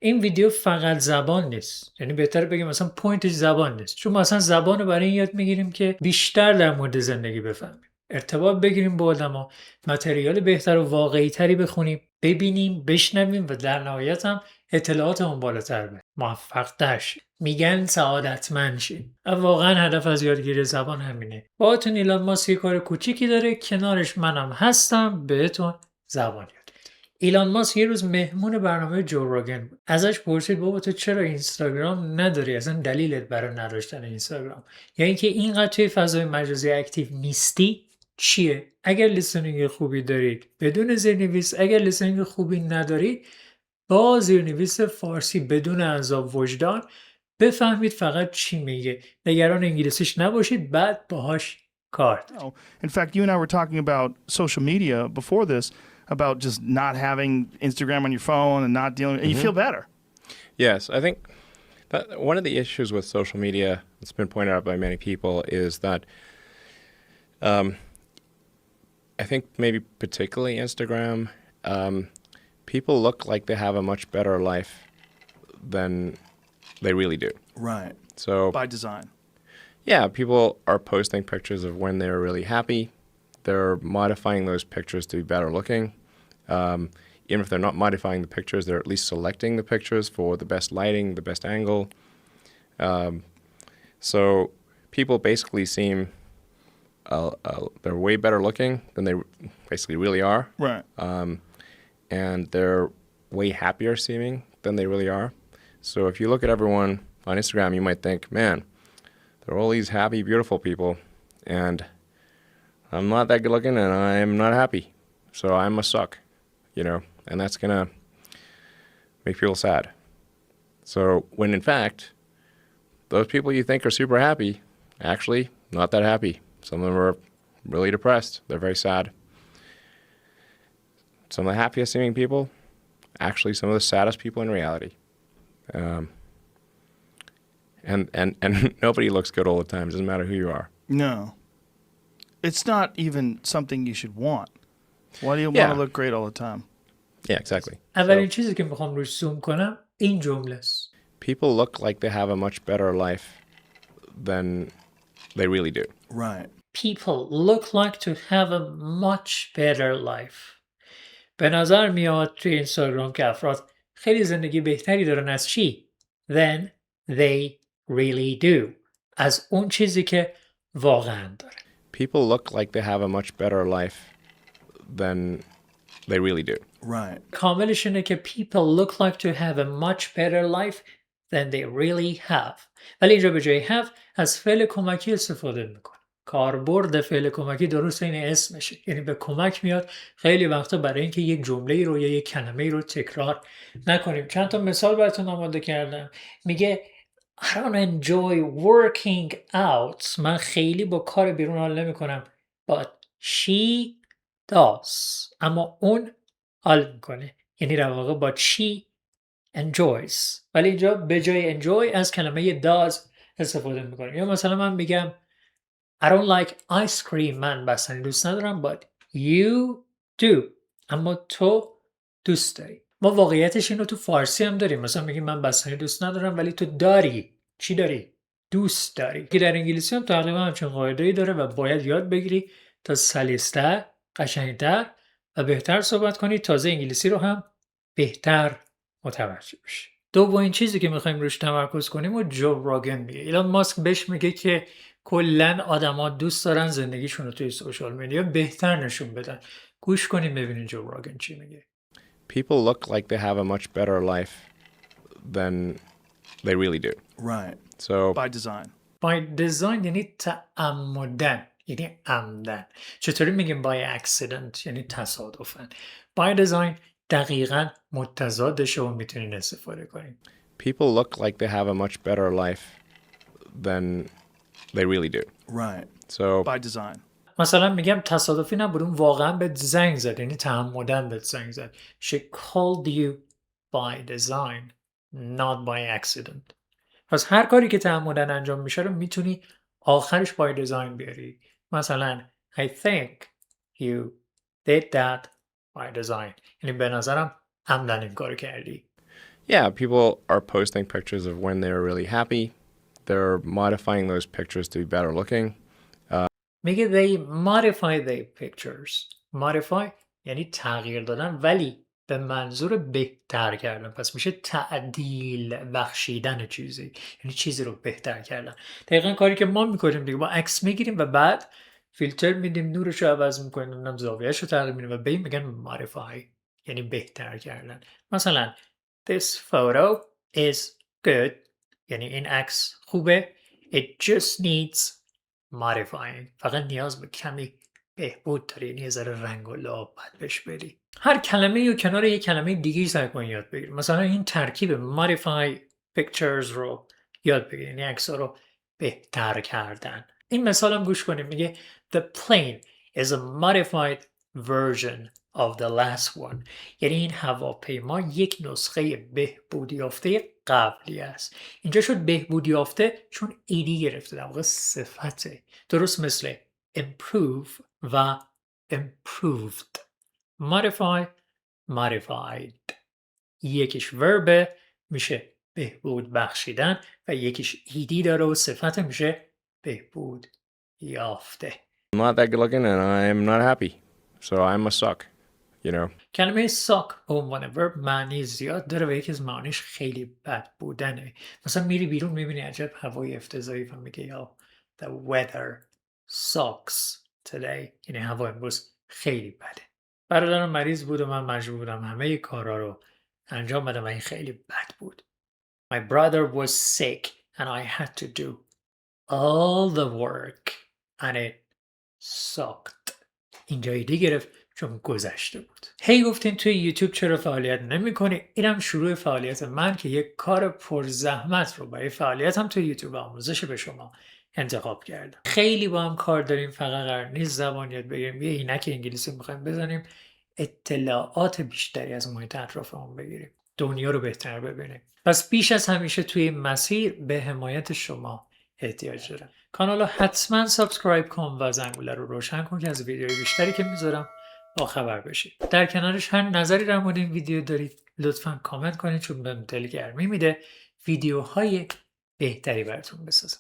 این ویدیو فقط زبان نیست، یعنی بهتره بگیم مثلا پوینتش زبان نیست، چون ما اصلا زبان رو برای این یاد میگیریم که بیشتر در مورد زندگی بفهمیم، ارتباط بگیریم با آدما، متریال بهتر و واقعی تری بخونیم، ببینیم، بشنویم و در نهایت هم اطلاعاتمون بالاتر بره، موفق تر شیم. میگن سعادتمند شیم. و واقعا هدف از یادگیری زبان همینه. باهاتون ایلان ماسک یه کار کوچیکی داره، کنارش منم هستم، بهتون زبان یاد. ایلان ماسک یه روز مهمون برنامه جو روگن بود. ازش پرسید بابا تو چرا اینستاگرام نداری؟ اصلا دلیلت برای نداشتن اینستاگرام یا اینکه اینقدر توی فضای مجازی اکتیو نیستی چیه؟ اگر لیسنینگ خوبی دارید بدون زیرنویس، اگر لیسنینگ خوبی ندارید با زیرنویس فارسی بدون عذاب وجدان بفهمید فقط چی میگه. نگران انگلیسیش نباشید، بعد باهاش کار دارید. In fact, you and I were talking about social media before this, about just not having Instagram on your phone and not dealing, and you feel better. Yes, I think that one of the issues with social media that's been pointed out by many people is that I think maybe particularly Instagram, people look like they have a much better life than they really do. Right. So By design. yeah, people are posting pictures of when they're really happy. They're modifying those pictures to be better looking. Even if they're not modifying the pictures, they're at least selecting the pictures for the best lighting, the best angle. So people basically seem they're way better looking than they basically really are. Right. And they're way happier seeming than they really are. So if you look at everyone on Instagram, you might think, man, there are all these happy, beautiful people, and I'm not that good looking and I'm not happy. So I must suck, you know, and that's going to make people sad. So when in fact, those people you think are super happy, actually not that happy. Some of them are really depressed. They're very sad. Some of the happiest seeming people, actually some of the saddest people in reality. And nobody looks good all the time. It doesn't matter who you are. No. It's not even something you should want. Why do you want Yeah. to look great all the time? Yeah, exactly. اولین چیزی که میخوام روش زوم کنم این جمله است. People look like they have a much better life than they really do. Right. People look like to have a much better life. به نظر میاد توی اینستاگرام که افراد خیلی زندگی بهتری دارن از چی؟ Than they really do. از اون چیزی که واقعا داره. People look like they have a much better life than they really do. Right. کاملش اینه که people look like to have a much better life than they really have. ولی اینجا به جای have از فعل کمکی استفاده میکنه. کاربرد فعل کمکی درست این اسمشه، یعنی به کمک میاد خیلی وقتا برای اینکه یک جمله رو یا یک کلمه رو تکرار نکنیم. چند تا مثال براتون آماده کردم. میگه I don't enjoy working out. من خیلی با کار بیرون حال نمیکنم. But she does. اما اون حال میکنه، یعنی در واقع but she enjoys. ولی اینجا به جای enjoy از کلمه does استفاده میکنیم. یا مثلا من میگم I don't like ice cream. من بستنی دوست ندارم but you do. اما تو دوست داری. ما واقعیتش اینو تو فارسی هم داریم. مثلا میگیم من بستنی دوست ندارم ولی تو داری. چی داری؟ دوست داری. که در انگلیسی هم تقریبا همچین قاعده‌ای داره و باید یاد بگیری تا سلیس‌تر، قشنگتر و بهتر صحبت کنی، تازه انگلیسی رو هم بهتر متوجه بشی. دومین چیزی که میخوایم روش تمرکز کنیم و جو راگن میگه. ایلان ماسک بهش میگه که کلا آدما دوست دارن زندگیشون رو توی سوشال مدیا بهتر نشون بدن. گوش کنیم ببینین جو راگن چی میگه. People look like they have a much better life than they really do. Right. So By design. by design یعنی تعمدن، یعنی عمدن. چطوری میگیم by accident؟ یعنی تصادفاً. by design دقیقاً متضادشه و میتونین استفاده کنین. people look like they have a much better life than they really do. Right. So By design. مثلا میگم تصادفی نبود، اون واقعا بهت زنگ زد، یعنی تعمدن بهت زنگ زد. She called you by design, not by accident. پس هر کاری که تعمدن انجام میشه رو میتونی آخرش by design بیاری. مثلا I think you did that by design. یعنی به نظرم عمدن این کارو کردی. Yeah, people are posting pictures of when they're really happy. They're modifying those pictures to be better looking. میگه they modify their pictures. modify یعنی تغییر دادن ولی به منظور بهتر کردن. پس میشه تعدیل بخشیدن چیزی، یعنی چیزی رو بهتر کردن. دقیقا کاری که ما میکنیم دیگه، ما عکس میگیریم و بعد فیلتر میدیم، نورش رو عوض میکنیم، نمیدونم زاویه‌اش رو تغییر میدیم و به این میگن modify، یعنی بهتر کردن. مثلا this photo is good، یعنی این عکس خوبه. it just needs modifying، فقط نیاز به کمی بهبود داره، یعنی یه ذره رنگ و لعاب باید بهش بدی. هر کلمه یا کنار یه کلمه دیگه سعی کن یاد بگیر. مثلا این ترکیب modify pictures رو یاد بگیر، یعنی عکس‌ها رو بهتر کردن. این مثال هم گوش کنیم، میگه the plane is a modified version of the last one، یعنی این هواپیما یک نسخه بهبود یافته قبلی است. اینجا شد بهبود یافته چون ایدی گرفته، در واقع صفته، درست مثل improve و improved. modify modified، یکیش verb میشه بهبود بخشیدن و یکیش ایدی داره و صفت میشه بهبود یافته. I'm not that good looking and I'm not happy, so I must suck, you know. کلمه suck به عنوان verb معنی زیاد داره و یکی از معانیش خیلی بد بودنه. مثلا میری بیرون میبینی عجب هوای افتضاحی و میگه یا the weather sucks today، یعنی هوا امروز خیلی بده. برادرم مریض بود و من مجبور بودم همه کارا رو انجام بدم و این خیلی بد بود. My brother was sick and I had to do all the work and it sucked. اینجا ایدی گرفت چون گذشته بود. هی گفتین توی یوتیوب چرا فعالیت نمی‌کنی؟ اینم شروع فعالیت من که یک کار پرزحمت رو برای فعالیتم توی یوتیوب آموزش به شما انتخاب کردم. خیلی با هم کار داریم، فقط قرار نیست زبان یاد بگیریم، یه عینک انگلیسی می‌خوایم بزنیم، اطلاعات بیشتری از محیط اطرافمون بگیریم، دنیا رو بهتر ببینیم. پس بیش از همیشه توی این مسیر به حمایت شما احتیاج دارم. کانال رو حتما سابسکرایب کن و زنگوله رو روشن کن که از ویدیوهای بیشتری که میذارم با خبر بشید. در کنارش هر نظری در مورد این ویدیو دارید لطفا کامنت کنید چون بهم دلگرمی میده ویدیوهای بهتری براتون بسازم.